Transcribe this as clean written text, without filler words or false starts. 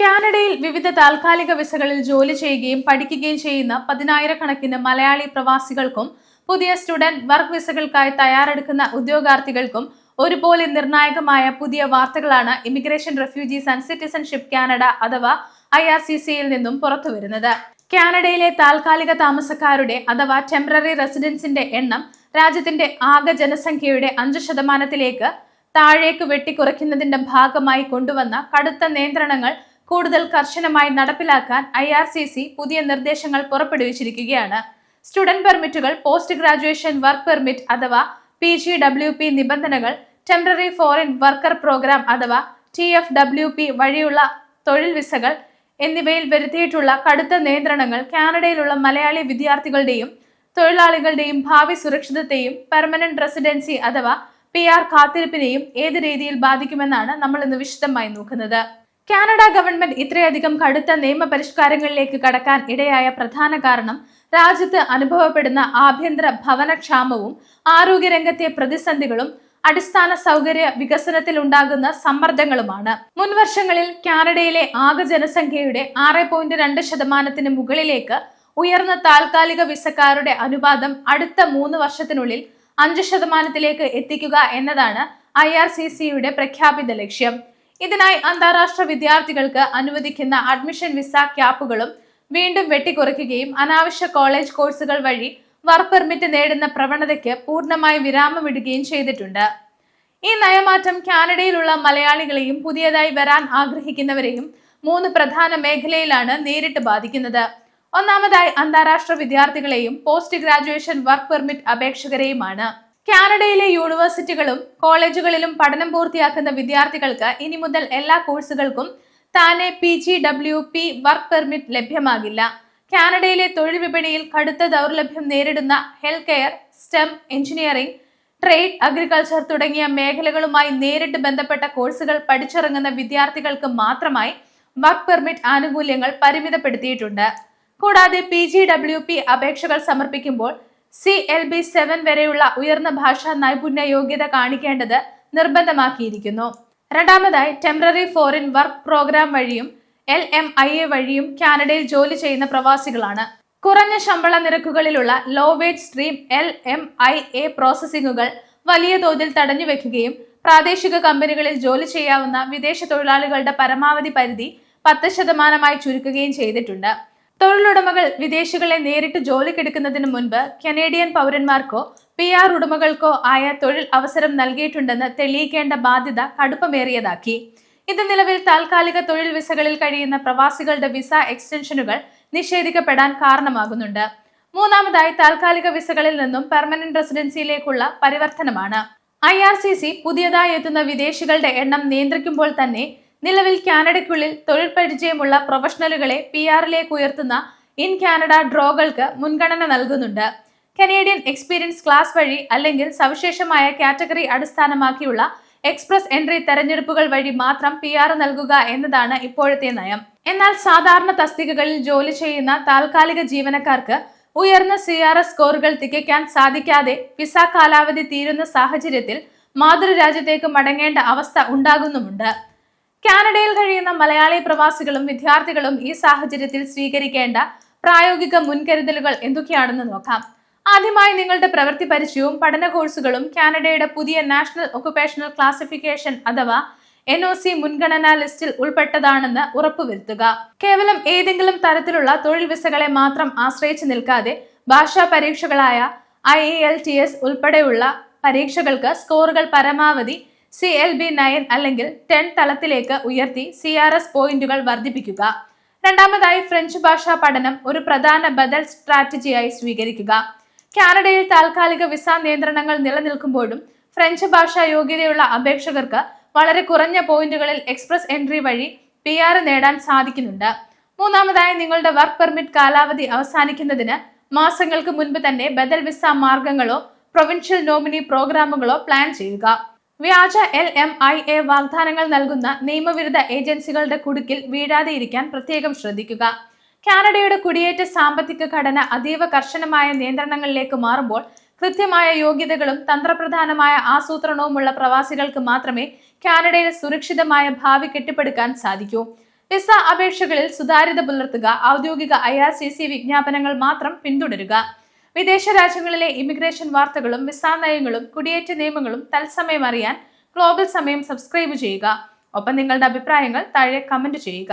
കാനഡയിൽ വിവിധ താൽക്കാലിക വിസകളിൽ ജോലി ചെയ്യുകയും പഠിക്കുകയും ചെയ്യുന്ന 10,000-കണക്കിന് മലയാളി പ്രവാസികൾക്കും പുതിയ സ്റ്റുഡന്റ് വർക്ക് വിസകൾക്കായി തയ്യാറെടുക്കുന്ന ഉദ്യോഗാർത്ഥികൾക്കും ഒരുപോലെ നിർണായകമായ പുതിയ വാർത്തകളാണ് immigration, refugees and citizenship Canada അഥവാ IRCCയിൽ നിന്നും പുറത്തുവരുന്നത്. കാനഡയിലെ താൽക്കാലിക താമസക്കാരുടെ അഥവാ ടെമ്പററി റെസിഡൻസിന്റെ എണ്ണം രാജ്യത്തിന്റെ ആകെ ജനസംഖ്യയുടെ 5% താഴേക്ക് വെട്ടിക്കുറയ്ക്കുന്നതിന്റെ ഭാഗമായി കൊണ്ടുവന്ന കടുത്ത നിയന്ത്രണങ്ങൾ കൂടുതൽ കർശനമായി നടപ്പിലാക്കാൻ IRCC പുതിയ നിർദ്ദേശങ്ങൾ പുറപ്പെടുവിച്ചിരിക്കുകയാണ്. സ്റ്റുഡന്റ് പെർമിറ്റുകൾ, പോസ്റ്റ് ഗ്രാജുവേഷൻ വർക്ക് പെർമിറ്റ് അഥവാ PGWP നിബന്ധനകൾ, ടെമ്പററി ഫോറിൻ വർക്കർ പ്രോഗ്രാം അഥവാ TFWP വഴിയുള്ള തൊഴിൽ വിസകൾ എന്നിവയിൽ വരുത്തിയിട്ടുള്ള കടുത്ത നിയന്ത്രണങ്ങൾ കാനഡയിലുള്ള മലയാളി വിദ്യാർത്ഥികളുടെയും തൊഴിലാളികളുടെയും ഭാവി സുരക്ഷിതത്തെയും പെർമനന്റ് റെസിഡൻസി അഥവാ PR കാത്തിരിപ്പിനെയും ഏത് രീതിയിൽ ബാധിക്കുമെന്നാണ് നമ്മൾ ഇന്ന് വിശദമായി നോക്കുന്നത്. കാനഡ ഗവൺമെന്റ് ഇത്രയധികം കടുത്ത നിയമപരിഷ്കാരങ്ങളിലേക്ക് കടക്കാൻ ഇടയായ പ്രധാന കാരണം രാജ്യത്ത് അനുഭവപ്പെടുന്ന ആഭ്യന്തര ഭവനക്ഷാമവും ആരോഗ്യരംഗത്തെ പ്രതിസന്ധികളും അടിസ്ഥാന സൗകര്യ വികസനത്തിൽ ഉണ്ടാകുന്ന സമ്മർദ്ദങ്ങളുമാണ്. മുൻവർഷങ്ങളിൽ കാനഡയിലെ ആകെ ജനസംഖ്യയുടെ 6.2% മുകളിലേക്ക് ഉയർന്ന താൽക്കാലിക വിസക്കാരുടെ അനുപാതം അടുത്ത 3 വർഷത്തിനുള്ളിൽ 5% എത്തിക്കുക എന്നതാണ് IRCCയുടെ പ്രഖ്യാപിത ലക്ഷ്യം. ഇതിനായി അന്താരാഷ്ട്ര വിദ്യാർത്ഥികൾക്ക് അനുവദിക്കുന്ന അഡ്മിഷൻ വിസ ക്യാപ്പുകളും വീണ്ടും വെട്ടിക്കുറയ്ക്കുകയും അനാവശ്യ കോളേജ് കോഴ്സുകൾ വഴി വർക്ക് പെർമിറ്റ് നേടുന്ന പ്രവണതയ്ക്ക് പൂർണ്ണമായി വിരാമമിടുകയും ചെയ്തിട്ടുണ്ട്. ഈ നയമാറ്റം കാനഡയിലുള്ള മലയാളികളെയും പുതിയതായി വരാൻ ആഗ്രഹിക്കുന്നവരെയും 3 പ്രധാന മേഖലയിലാണ് നേരിട്ട് ബാധിക്കുന്നത്. ഒന്നാമതായി അന്താരാഷ്ട്ര വിദ്യാർത്ഥികളെയും പോസ്റ്റ് ഗ്രാജുവേഷൻ വർക്ക് പെർമിറ്റ് അപേക്ഷകരെയുമാണ്. കാനഡയിലെ യൂണിവേഴ്സിറ്റികളും കോളേജുകളിലും പഠനം പൂർത്തിയാക്കുന്ന വിദ്യാർത്ഥികൾക്ക് ഇനി മുതൽ എല്ലാ കോഴ്സുകൾക്കും താനെ PGWP വർക്ക് പെർമിറ്റ് ലഭ്യമാകില്ല. കാനഡയിലെ തൊഴിൽ വിപണിയിൽ കടുത്ത ദൗർലഭ്യം നേരിടുന്ന health care, STEM, engineering, trade, agriculture തുടങ്ങിയ മേഖലകളുമായി നേരിട്ട് ബന്ധപ്പെട്ട കോഴ്സുകൾ പഠിച്ചിറങ്ങുന്ന വിദ്യാർത്ഥികൾക്ക് മാത്രമായി വർക്ക് പെർമിറ്റ് ആനുകൂല്യങ്ങൾ പരിമിതപ്പെടുത്തിയിട്ടുണ്ട്. കൂടാതെ PGWP അപേക്ഷകൾ സമർപ്പിക്കുമ്പോൾ CLB 7 വരെയുള്ള ഉയർന്ന ഭാഷാ നൈപുണ്യ യോഗ്യത കാണിക്കേണ്ടത് നിർബന്ധമാക്കിയിരിക്കുന്നു. രണ്ടാമതായി ടെമ്പററി ഫോറിൻ വർക്ക് പ്രോഗ്രാം വഴിയും LMIA വഴിയും കാനഡയിൽ ജോലി ചെയ്യുന്ന പ്രവാസികളാണ്. കുറഞ്ഞ ശമ്പള നിരക്കുകളിലുള്ള ലോ വേജ് സ്ട്രീം LMIA പ്രോസസ്സിംഗുകൾ വലിയ തോതിൽ തടഞ്ഞുവെക്കുകയും പ്രാദേശിക കമ്പനികളിൽ ജോലി ചെയ്യാവുന്ന വിദേശ തൊഴിലാളികളുടെ പരമാവധി പരിധി 10% ചുരുക്കുകയും ചെയ്തിട്ടുണ്ട്. തൊഴിലുടമകൾ വിദേശികളെ നേരിട്ട് ജോലിക്കെടുക്കുന്നതിന് മുൻപ് കനേഡിയൻ പൗരന്മാർക്കോ PR ഉടമകൾക്കോ ആയ തൊഴിൽ അവസരം നൽകിയിട്ടുണ്ടെന്ന് തെളിയിക്കേണ്ട ബാധ്യത കടുപ്പമേറിയതാക്കി. ഇത് നിലവിൽ താൽക്കാലിക തൊഴിൽ വിസകളിൽ കഴിയുന്ന പ്രവാസികളുടെ വിസ എക്സ്റ്റൻഷനുകൾ നിഷേധിക്കപ്പെടാൻ കാരണമാകുന്നുണ്ട്. മൂന്നാമതായി താൽക്കാലിക വിസകളിൽ നിന്നും പെർമനന്റ് റെസിഡൻസിയിലേക്കുള്ള പരിവർത്തനമാണ്. IRCC പുതിയതായി എത്തുന്ന വിദേശികളുടെ എണ്ണം നിയന്ത്രിക്കുമ്പോൾ തന്നെ നിലവിൽ കാനഡയ്ക്കുള്ളിൽ തൊഴിൽ പരിചയമുള്ള പ്രൊഫഷണലുകളെ PR-ലേക്ക് ഉയർത്തുന്ന ഇൻ കാനഡ ഡ്രോകൾക്ക് മുൻഗണന നൽകുന്നുണ്ട്. കനേഡിയൻ എക്സ്പീരിയൻസ് ക്ലാസ് വഴി അല്ലെങ്കിൽ സവിശേഷമായ കാറ്റഗറി അടിസ്ഥാനമാക്കിയുള്ള എക്സ്പ്രസ് എൻട്രി തെരഞ്ഞെടുപ്പുകൾ വഴി മാത്രം PR നൽകുക എന്നതാണ് ഇപ്പോഴത്തെ നയം. എന്നാൽ സാധാരണ തസ്തികകളിൽ ജോലി ചെയ്യുന്ന താൽക്കാലിക ജീവനക്കാർക്ക് ഉയർന്ന CRS സ്കോറുകൾ തികയ്ക്കാൻ സാധിക്കാതെ വിസ കാലാവധി തീരുന്ന സാഹചര്യത്തിൽ മാതൃരാജ്യത്തേക്ക് മടങ്ങേണ്ട അവസ്ഥ ഉണ്ടാകുന്നുമുണ്ട്. കാനഡയിൽ കഴിയുന്ന മലയാളി പ്രവാസികളും വിദ്യാർത്ഥികളും ഈ സാഹചര്യത്തിൽ സ്വീകരിക്കേണ്ട പ്രായോഗിക മുൻകരുതലുകൾ എന്തൊക്കെയാണെന്ന് നോക്കാം. ആദ്യമായി നിങ്ങളുടെ പ്രവൃത്തി പരിചയവും പഠന കോഴ്സുകളും കാനഡയുടെ പുതിയ നാഷണൽ ഒക്യുപേഷണൽ ക്ലാസിഫിക്കേഷൻ അഥവാ NOC മുൻഗണനാ ലിസ്റ്റിൽ ഉൾപ്പെട്ടതാണെന്ന് ഉറപ്പുവരുത്തുക. കേവലം ഏതെങ്കിലും തരത്തിലുള്ള തൊഴിൽ വിസകളെ മാത്രം ആശ്രയിച്ച് നിൽക്കാതെ ഭാഷാ പരീക്ഷകളായ IELTS ഉൾപ്പെടെയുള്ള പരീക്ഷകൾക്ക് സ്കോറുകൾ പരമാവധി CLB 9 അല്ലെങ്കിൽ 10 തലത്തിലേക്ക് ഉയർത്തി CRS പോയിന്റുകൾ വർദ്ധിപ്പിക്കുക. രണ്ടാമതായി ഫ്രഞ്ച് ഭാഷാ പഠനം ഒരു പ്രധാന ബദൽ സ്ട്രാറ്റജിയായി സ്വീകരിക്കുക. കാനഡയിൽ താൽക്കാലിക വിസ നിയന്ത്രണങ്ങൾ നിലനിൽക്കുമ്പോഴും ഫ്രഞ്ച് ഭാഷാ യോഗ്യതയുള്ള അപേക്ഷകർക്ക് വളരെ കുറഞ്ഞ പോയിന്റുകളിൽ എക്സ്പ്രസ് എൻട്രി വഴി PR നേടാൻ സാധിക്കുന്നുണ്ട്. മൂന്നാമതായി നിങ്ങളുടെ വർക്ക് പെർമിറ്റ് കാലാവധി അവസാനിക്കുന്നതിന് മാസങ്ങൾക്ക് മുൻപ് തന്നെ ബദൽ വിസ മാർഗങ്ങളോ പ്രൊവിൻഷ്യൽ നോമിനി പ്രോഗ്രാമുകളോ പ്ലാൻ ചെയ്യുക. വ്യാജ LMIA വാഗ്ദാനങ്ങൾ നൽകുന്ന നിയമവിരുദ്ധ ഏജൻസികളുടെ കുടുക്കിൽ വീഴാതെ ഇരിക്കാൻ പ്രത്യേകം ശ്രദ്ധിക്കുക. കാനഡയുടെ കുടിയേറ്റ സാമ്പത്തിക ഘടന അതീവ കർശനമായ നിയന്ത്രണങ്ങളിലേക്ക് മാറുമ്പോൾ കൃത്യമായ യോഗ്യതകളും തന്ത്രപ്രധാനമായ ആസൂത്രണവുമുള്ള പ്രവാസികൾക്ക് മാത്രമേ കാനഡയിൽ സുരക്ഷിതമായ ഭാവി കെട്ടിപ്പടുക്കാൻ സാധിക്കൂ. വിസ അപേക്ഷകളിൽ സുതാര്യത പുലർത്തുക. ഔദ്യോഗിക IRCC വിജ്ഞാപനങ്ങൾ മാത്രം പിന്തുടരുക. വിദേശ രാജ്യങ്ങളിലെ ഇമിഗ്രേഷൻ വാർത്തകളും വിസ നയങ്ങളും കുടിയേറ്റ നിയമങ്ങളും തത്സമയം അറിയാൻ ഗ്ലോബൽ സമയം സബ്സ്ക്രൈബ് ചെയ്യുക. ഒപ്പം നിങ്ങളുടെ അഭിപ്രായങ്ങൾ താഴെ കമന്റ് ചെയ്യുക.